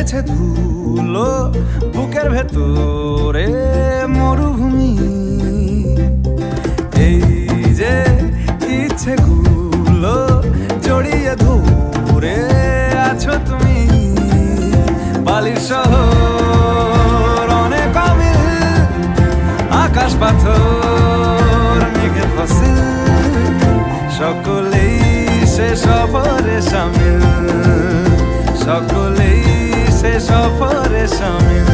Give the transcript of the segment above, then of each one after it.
উড়েছে ধুলো বুকের ভেতরে মরুভূমি। এই যে ইচ্ছেগুলো জড়িয়ে ধরে আছো তুমি। বালির শহর অনেক অমিল, আকাশ পাথর মেঘের ফসিল, সকলেই সে সফরে সামিল, সকলেই সে সফরে সামিল।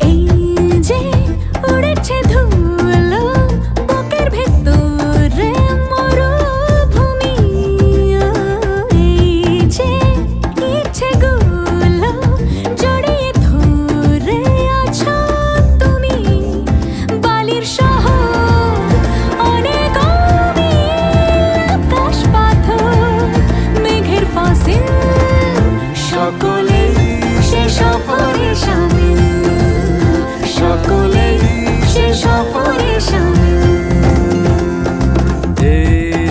এই যে উড়েছে ধুলো বুকের ভেতরে মরুভূমি। এই যে ইচ্ছেগুলো জড়িয়ে ধরে আছো তুমি। বালির শহর অনেক অমিল, আকাশ পাথর মেঘের ফসিল, সকলেই সে সফরে সামিল, সকলেই সে সফরে সামিল। এই